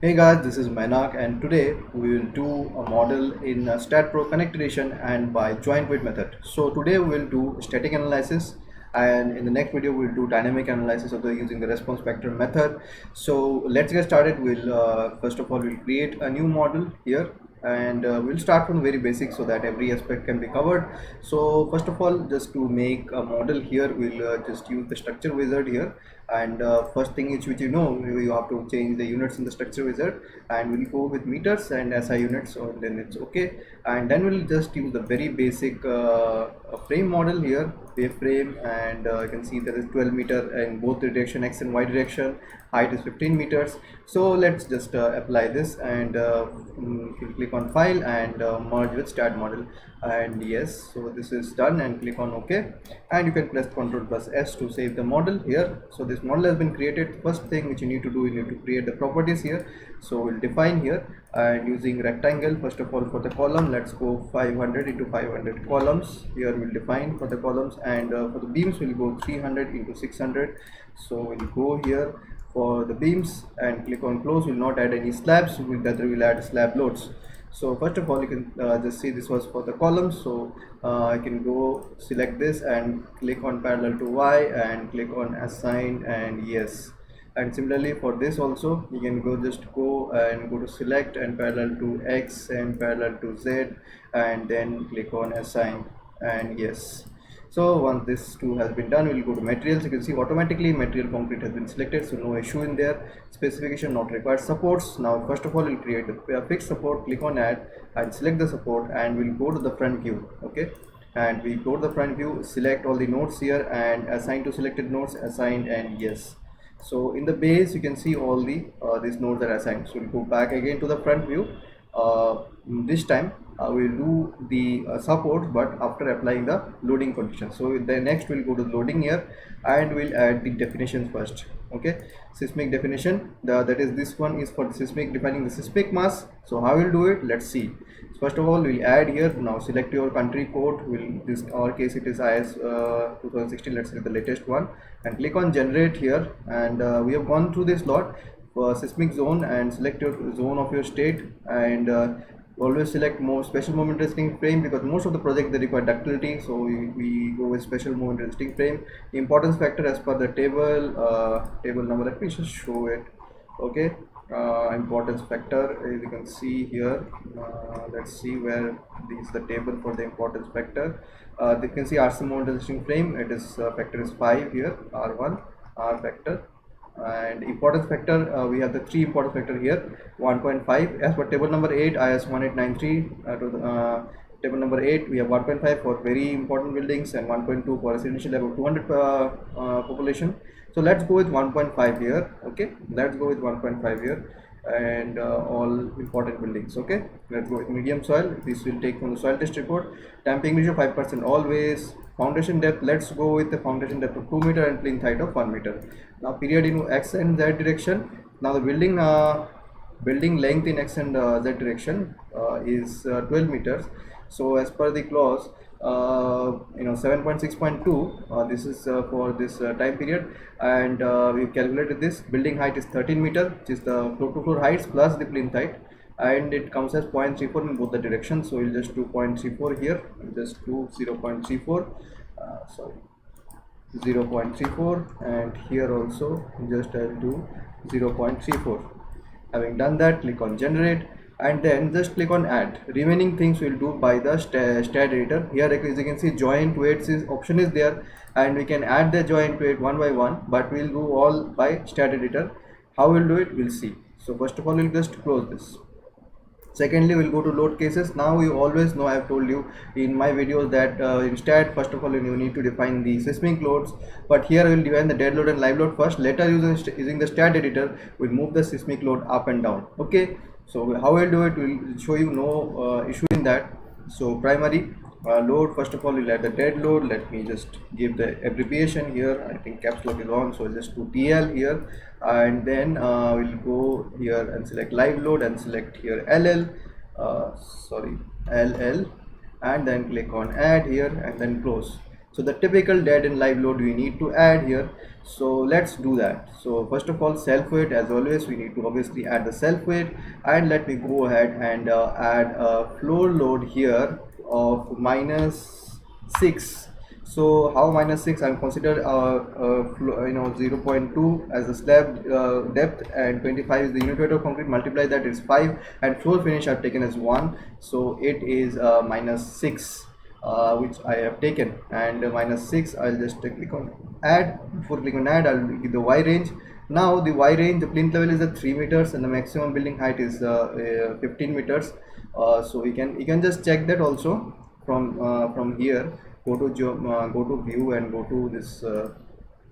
Hey guys, this is Mainak and today we will do a model in Staad Pro Connect Edition and by joint weight method. So today we will do static analysis and in the next video we will do dynamic analysis of the using the response vector method. So let's get started. First of all we'll create a new model here and we'll start from very basic so that every aspect can be covered. So first of all, just to make a model here, we'll just use the structure wizard here, and first thing is which you have to change the units in the structure wizard, and we'll go with meters and SI units, so then it's okay. And then we'll just use the very basic frame model here, wave frame, and you can see there is 12 meter in both the direction, x and y direction, height is 15 meters. So let's just apply this, and click on file and merge with Staad model, and yes, so this is done, and click on OK, and you can press Ctrl+S to save the model here. So this model has been created. First thing which you need to do, you need to create the properties here. So we'll define here, and using rectangle, first of all for the column, let's go 500 into 500 columns. Here we'll define for the columns, and for the beams we'll go 300 into 600. So we'll go here for the beams and click on close. We'll not add any slabs, we'll add slab loads. So first of all, you can just see this was for the columns. So I can go select this and click on parallel to Y and click on assign and yes. And similarly for this also, you can go to select and parallel to X and parallel to Z, and then click on assign and yes. So once this two has been done, we'll go to materials. You can see automatically material concrete has been selected, so no issue in there. Specification not required. Supports, now first of all we'll create a fixed support, click on add and select the support, and we'll go to the front view. Okay, and we go to the front view, select all the nodes here and assign to selected nodes, assigned and yes. So in the base you can see all the these nodes are assigned. So we'll go back again to the front view. This time we'll do the support, but after applying the loading condition. So the next we'll go to loading here, and we'll add the definitions first. Okay, seismic definition, that is this one is for the seismic, defining the seismic mass. So how we'll do it, let's see. First of all, we'll add here. Now select your country code. This our case it is IS 2016, let's say the latest one, and click on generate here, and we have gone through this lot for seismic zone, and select your zone of your state, and always select more special moment resisting frame, because most of the project they require ductility, so we go with special moment resisting frame. Importance factor as per the table number, let me just show it. Okay, importance factor, as you can see here, let's see where is the table for the importance factor. You can see RC moment resisting frame, it is factor is 5 here, R1 R factor. And importance factor, we have the three importance factor here, 1.5 as per table number 8 IS 1893. Table number 8 we have 1.5 for very important buildings and 1.2 for residential above 200 population. So let's go with 1.5 here. Okay, let's go with 1.5 here, and all important buildings. Okay, let's go with medium soil. This will take from the soil test report. Damping ratio 5% always. Foundation depth, let's go with the foundation depth of 2 meter and plinth height of 1 meter. Now period in X and Z direction. Now the building length in X and Z direction is 12 meters. So as per the clause 7.6.2, this is for this time period, and we calculated this. Building height is 13 meter, which is the floor to floor heights plus the plinth height, and it comes as 0.34 in both the directions. So we'll just do 0.34 here, we'll just do 0.34, 0.34, and here also just I'll do 0.34. Having done that, click on generate, and then just click on add. Remaining things we'll do by the Staad editor. Here as you can see, joint weights option is there, and we can add the joint weight one by one, but we'll do all by Staad editor. How we'll do it, we'll see. So first of all, we'll just close this. Secondly, we'll go to load cases. Now you always know, I have told you in my videos that instead first of all you need to define the seismic loads, but here I will define the dead load and live load first. Later using the Staad editor, we'll move the seismic load up and down. Okay, so how we'll do it, we'll show you, no issue in that. So primary load, first of all we'll add the dead load. Let me just give the abbreviation here. I think caps lock is on, so I'll just do TL here, and then we'll go here and select live load and select here LL, and then click on add here and then close. So the typical dead and live load we need to add here. So let's do that. So first of all, self weight, as always we need to obviously add the self weight, and let me go ahead and add a floor load here of -6. So how -6? I'm considered 0.2 as the slab depth, and 25 is the unit weight of concrete. Multiply that is 5, and floor finish I've taken as 1, so it is -6, which I have taken, and -6 I'll just click on add. Before click on add, I'll give the Y range. Now the Y range, the plinth level is at 3 meters and the maximum building height is 15 meters. So you can just check that also from here. Go to view and go to this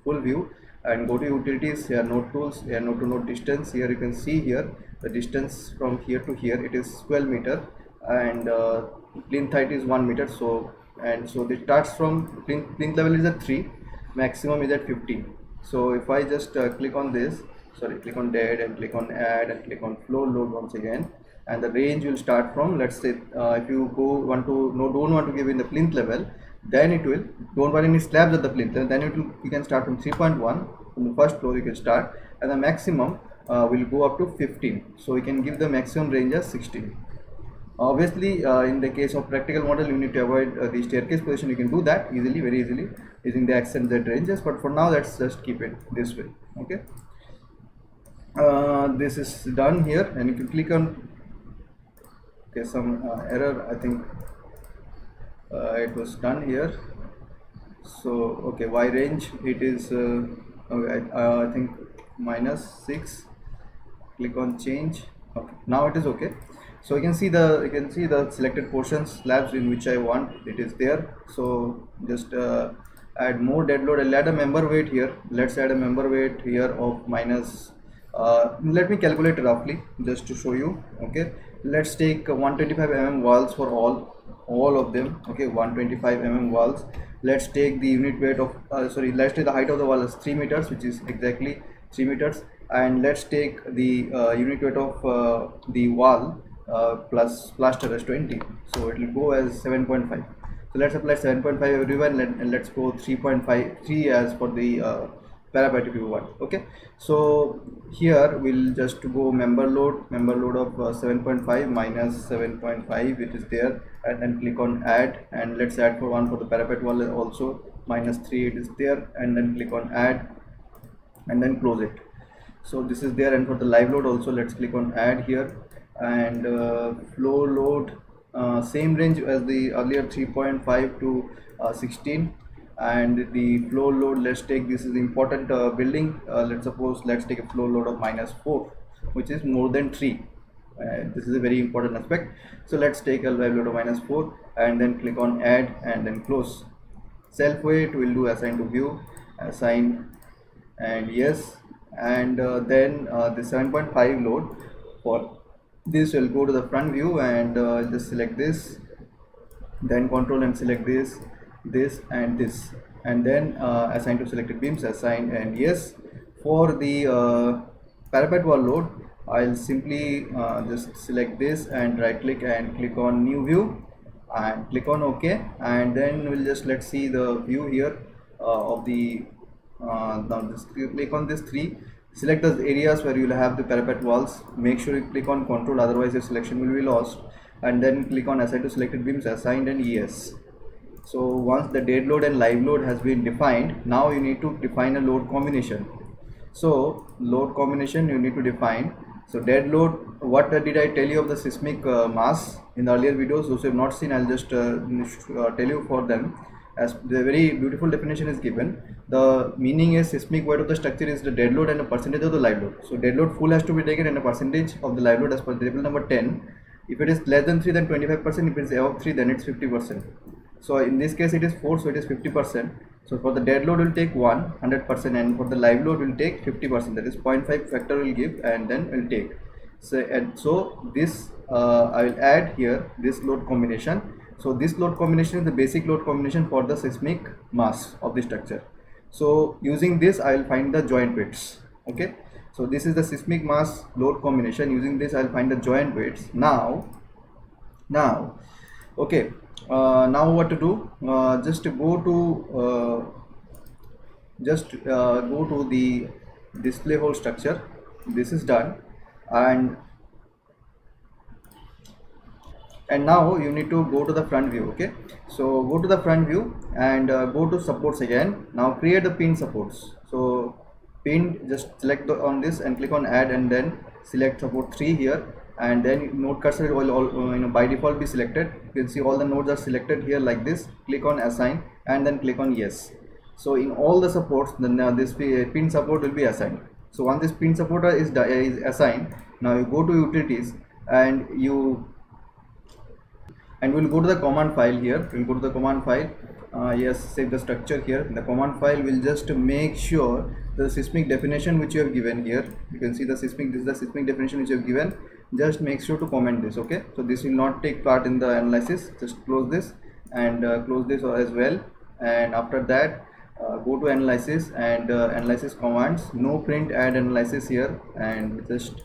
full view, and go to utilities. Here node tools, here node to node distance. Here you can see here the distance from here to here, it is 12 meter, and plinth height is 1 meter. So it starts from plinth level is at 3, maximum is at 15. So if I just click on this, click on dead and click on add and click on floor load once again, and the range will start from, let's say if you don't want to give in the plinth level, then it will, don't want any slabs at the plinth level, then you can start from 3.1 from the first floor you can start, and the maximum will go up to 15. So you can give the maximum range as 16. Obviously in the case of practical model, you need to avoid the staircase position. You can do that easily, very easily, using the X and Z ranges, but for now let's just keep it this way. Okay, this is done here, and you can click on, okay, some error, I think it was done here. So okay, Y range, it is okay, I think -6. Click on change. Okay, now it is okay. So you can see the selected portions, slabs in which I want, it is there. So just add more dead load. I'll add a member weight here. Let's add a member weight here of minus let me calculate roughly just to show you. Okay, let's take 125 mm walls for all of them. Okay, 125 mm walls. Let's take the unit weight of let's take the height of the wall as 3 meters, which is exactly 3 meters, and let's take the unit weight of the wall plus plaster as 20, so it will go as 7.5. So let's apply 7.5 everywhere, and let's go 3.53 as for the parapet if you want. Okay, so here we'll just go member load of 7.5 minus 7.5, it is there, and then click on add, and let's add for one for the parapet wall also, -3, it is there, and then click on add and then close it. So this is there, and for the live load also, let's click on add here, and floor load same range as the earlier, 3.5 to 16, and the floor load, let's take, this is important building, let's take a floor load of -4, which is more than 3. This is a very important aspect. So let's take a live load of -4 and then click on add and then close. Self weight will do assign to view, assign, and yes, and then the 7.5 load, for this will go to the front view, and just select this, then control and select this and this, and then assign to selected beams, assign, and yes. For the parapet wall load, I'll simply just select this and right click and click on new view and click on OK, and then we'll just, let's see the view here of the now just click on this 3, select the areas where you will have the parapet walls, make sure you click on control, otherwise your selection will be lost, and then click on assign to selected beams, assigned, and yes. So once the dead load and live load has been defined, now you need to define a load combination. So load combination you need to define. So dead load, what did I tell you of the seismic mass in the earlier videos? Those who have not seen, I'll just tell you for them, as the very beautiful definition is given. The meaning is seismic weight of the structure is the dead load and a percentage of the live load. So dead load full has to be taken and a percentage of the live load as per table number 10. If it is less than 3, then 25%. If it is above 3, then it's 50%. So in this case it is 4, so it is 50%. So for the dead load will take 100%, and for the live load will take 50%, that is 0.5 factor will give, and then will take. So this I will add here this load combination. So this load combination is the basic load combination for the seismic mass of the structure. So using this I will find the joint weights. Okay, so this is the seismic mass load combination. Using this I will find the joint weights. Now okay, Now what to do? Go to the display hole structure. This is done, and now you need to go to the front view. Okay, so go to the front view and go to supports again. Now create the pin supports. So pin, just select on this and click on add, and then select support 3 here, and then node cursor will all by default be selected. You can see all the nodes are selected here like this. Click on assign and then click on yes. So in all the supports, then this pin support will be assigned. So once this pin supporter is assigned, now you go to utilities and we'll go to the command file here. We'll go to the command file. Yes, save the structure here. In the command file, we'll just make sure the seismic definition which you have given here. You can see the seismic. This is the seismic definition which you have given. Just make sure to comment this. Okay, so this will not take part in the analysis. Just close this and close this as well. And after that, go to analysis and analysis commands. No print add analysis here, and just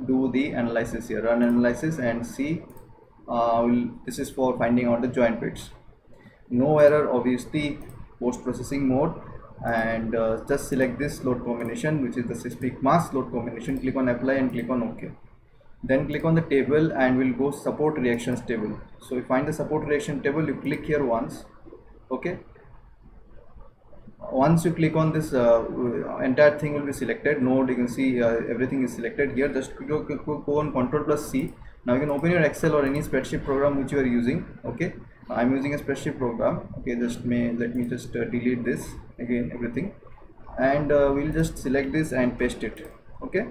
do the analysis here. Run analysis and see. This is for finding out the joint weights. No error, obviously, post processing mode, and just select this load combination, which is the seismic mass load combination. Click on apply and click on OK. Then click on the table and we'll go support reactions table. So you find the support reaction table, you click here once. Okay, once you click on this, entire thing will be selected. Node, you can see everything is selected here. Just go on Ctrl+C. Now you can open your Excel or any spreadsheet program which you are using. Okay, I'm using a spreadsheet program. Okay, let me just delete this again, everything, and we'll just select this and paste it. Okay,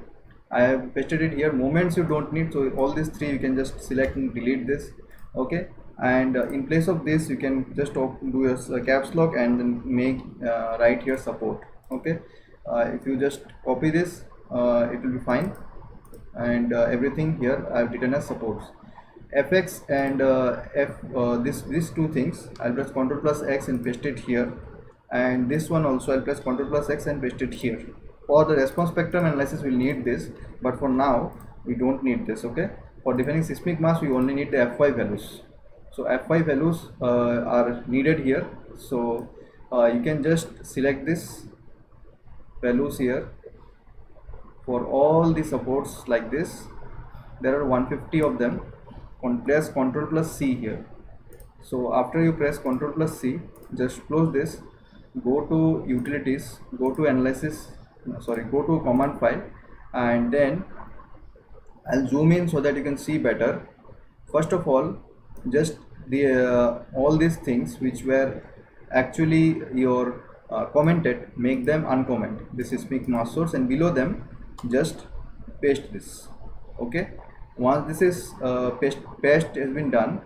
I have pasted it here. Moments you don't need, so all these three you can just select and delete this. Okay, and in place of this you can just do a caps lock and then make right here support. Okay, if you just copy this, it will be fine. And everything here I have written as supports. Fx and these two things, I'll press Ctrl+X and paste it here, and this one also I'll press Ctrl+X and paste it here. For the response spectrum analysis we'll need this, but for now we don't need this. Okay, for defining seismic mass we only need the Fy values. So Fy values are needed here. So you can just select this values here for all the supports like this. There are 150 of them. Press Ctrl+C here. So after you press Ctrl+C, just close this, go to utilities, go to analysis, go to command file, and then I'll zoom in so that you can see better. First of all, just the all these things which were actually your commented, make them uncomment. This is seismic mass source, and below them just paste this. Okay, once this is paste has been done,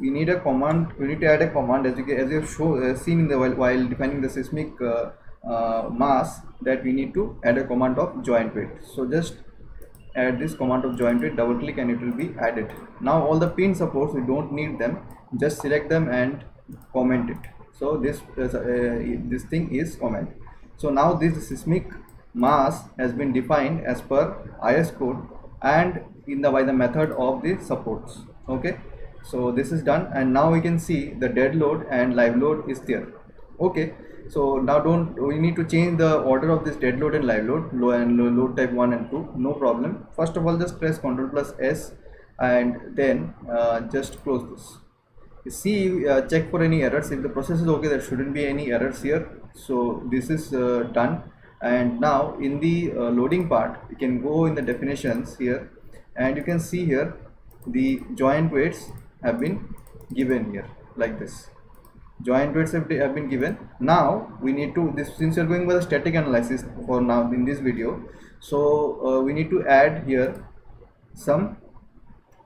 we need a command. We need to add a command, as you have seen in the while defining the seismic mass, that we need to add a command of joint weight. So just add this command of joint weight, double click, and it will be added. Now all the pin supports, we don't need them, just select them and comment it. So this thing is comment. So now this seismic mass has been defined as per IS code and by the method of the supports. Okay, so this is done, and now we can see the dead load and live load is there. Okay, so now we need to change the order of this dead load and live load, load type 1 and 2. No problem. First of all, just press Ctrl+S and then just close this. See, check for any errors. If the process is okay, there shouldn't be any errors here. So this is done. And now in the loading part, you can go in the definitions here, and you can see here the joint weights have been given here like this. Joint weights have been given. Now we need to, since you're going by the static analysis for now in this video, so we need to add here some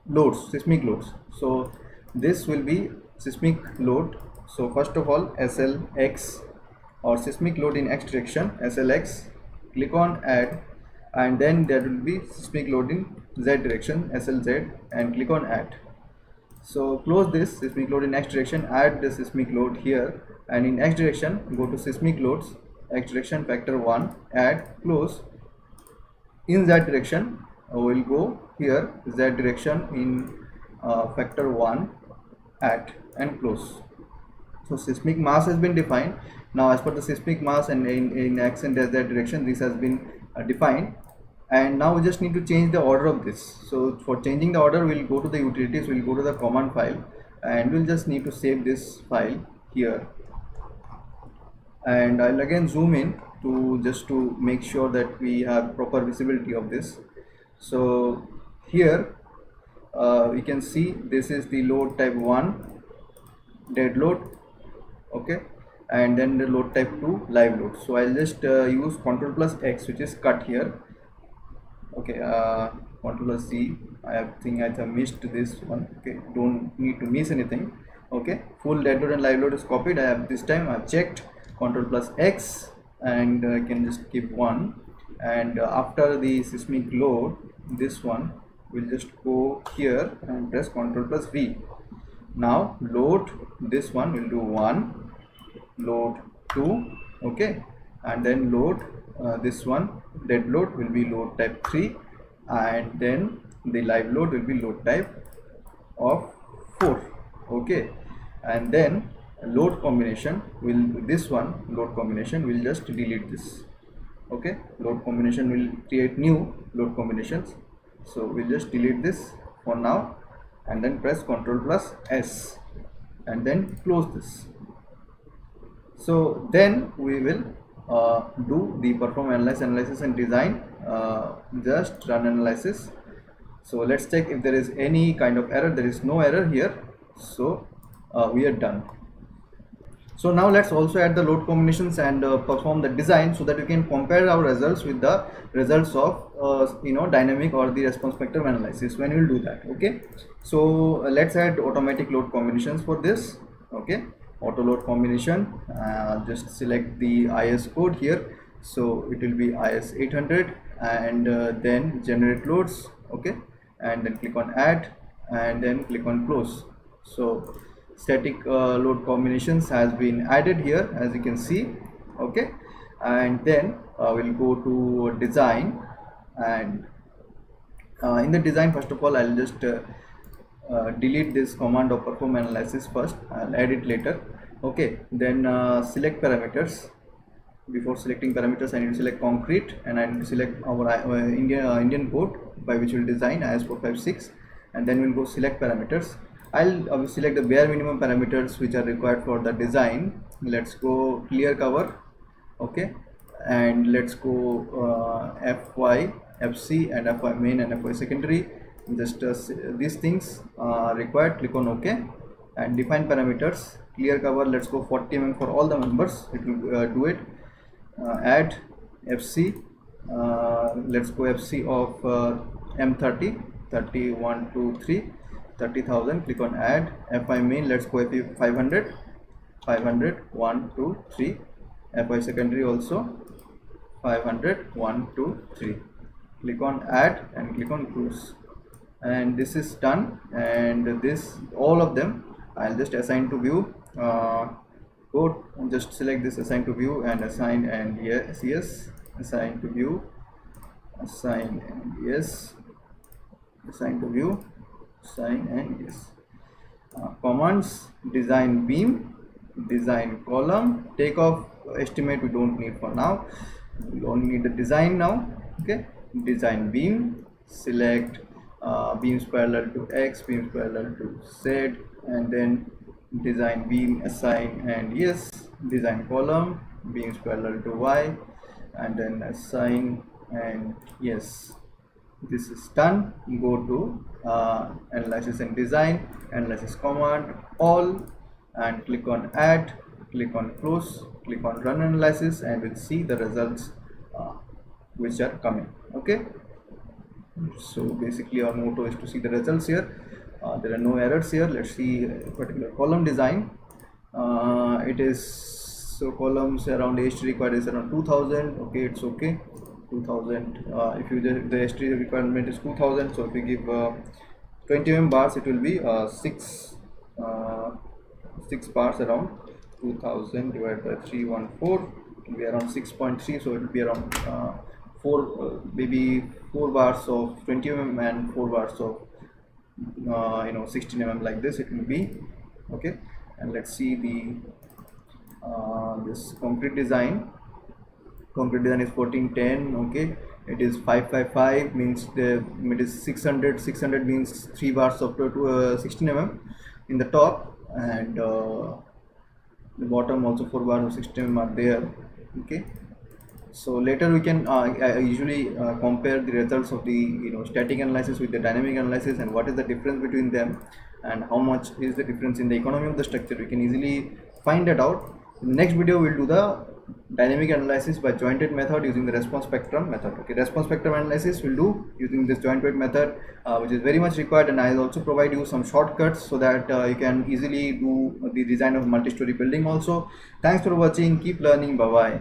loads, seismic loads. So this will be seismic load. So first of all, SLX, or seismic load in X direction, SLX, click on add, and then there will be seismic load in Z direction, SLZ, and click on add. So close this seismic load in X direction, add the seismic load here, and in X direction go to seismic loads, X direction factor 1, add, close. In Z direction we'll go here, Z direction in factor 1, add and close. So seismic mass has been defined. Now as per the seismic mass and in x and z direction, this has been defined, and now we just need to change the order of this. So for changing the order, we'll go to the utilities, we'll go to the command file, and we'll just need to save this file here, and I'll again zoom in to just to make sure that we have proper visibility of this. So here we can see this is the load type 1 dead load, okay, and then the load type 2 live load. So I'll just use Ctrl plus X, which is cut here, okay, Ctrl plus Z. I think I have missed this one, okay, don't need to miss anything, okay. Full dead load and live load is copied. I have this time I've checked Ctrl plus X, and I can just keep 1, and after the seismic load, this one will just go here and press Ctrl plus V. Now load, this one will do 1, load 2, okay, and then load this one dead load will be load type 3, and then the live load will be load type of 4, okay, and then load combination will, this one load combination will just delete this, okay. Load combination will create new load combinations, so we'll just delete this for now, and then press Ctrl plus S and then close this. So then we will do the perform analyze, analysis and design, just run analysis. So let's check if there is any kind of error. There is no error here, so we are done. So now let's also add the load combinations and perform the design, so that we can compare our results with the results of dynamic or the response spectrum analysis when we'll do that, okay. So let's add automatic load combinations for this, okay. Auto load combination, just select the IS code here, so it will be IS 800, and then generate loads, okay, and then click on add and then click on close. So static load combinations has been added here, as you can see, okay. And then we'll go to design, and in the design, first of all, I'll just delete this command of perform analysis first. I'll add it later, okay. Then select parameters. Before selecting parameters, I need to select concrete, and I need to select our Indian code by which we'll design IS456, and then we'll go select parameters. I'll select the bare minimum parameters which are required for the design. Let's go clear cover, okay, and let's go FY, FC, and FY main and FY secondary. Just these things are required. Click on OK and define parameters. Clear cover, let's go 40 mm for all the members. It will do it. Add FC, let's go FC of M30, 31, 2, 3, 30,000. Click on add. FI main, let's go FI 500, 500, 1, 2, 3. FI secondary also 500, 1, 2, 3. Click on add and click on close, and this is done. And this, all of them, I'll just assign to view. Go and just select this assign to view and assign, and yes, yes, assign to view, assign and yes, assign to view, assign and yes. Commands, design beam, design column, takeoff estimate we don't need for now. We only need the design now, okay. Design beam, select beams parallel to X, beams parallel to Z, and then design beam, assign and yes. Design column, beams parallel to Y, and then assign and yes. This is done. Go to analysis and design, analysis command, all, and click on add, click on close, click on run analysis, and we'll see the results which are coming, okay. So basically our motto is to see the results here. There are no errors here. Let's see a particular column design. It is, so columns around HT required is around 2000, okay, it's okay, 2000. If you the HT requirement is 2000, so if you give 20 mm bars, it will be 6 bars around 2000 divided by 314, it will be around 6.3, so it will be around 4 bars of 20 mm and 4 bars of 16 mm, like this it will be. Okay, and let's see the this concrete design is 1410. Okay, it is 555 means it is 600 means 3 bars of 16 mm in the top, and the bottom also 4 bars of 16 mm are there. Okay, so later we can I usually compare the results of the static analysis with the dynamic analysis, and what is the difference between them, and how much is the difference in the economy of the structure. We can easily find that out. In the next video we'll do the dynamic analysis by joint weight method using the response spectrum method. Okay, response spectrum analysis we'll do using this joint weight method, which is very much required, and I'll also provide you some shortcuts so that you can easily do the design of multi-story building also. Thanks for watching. Keep learning. Bye bye.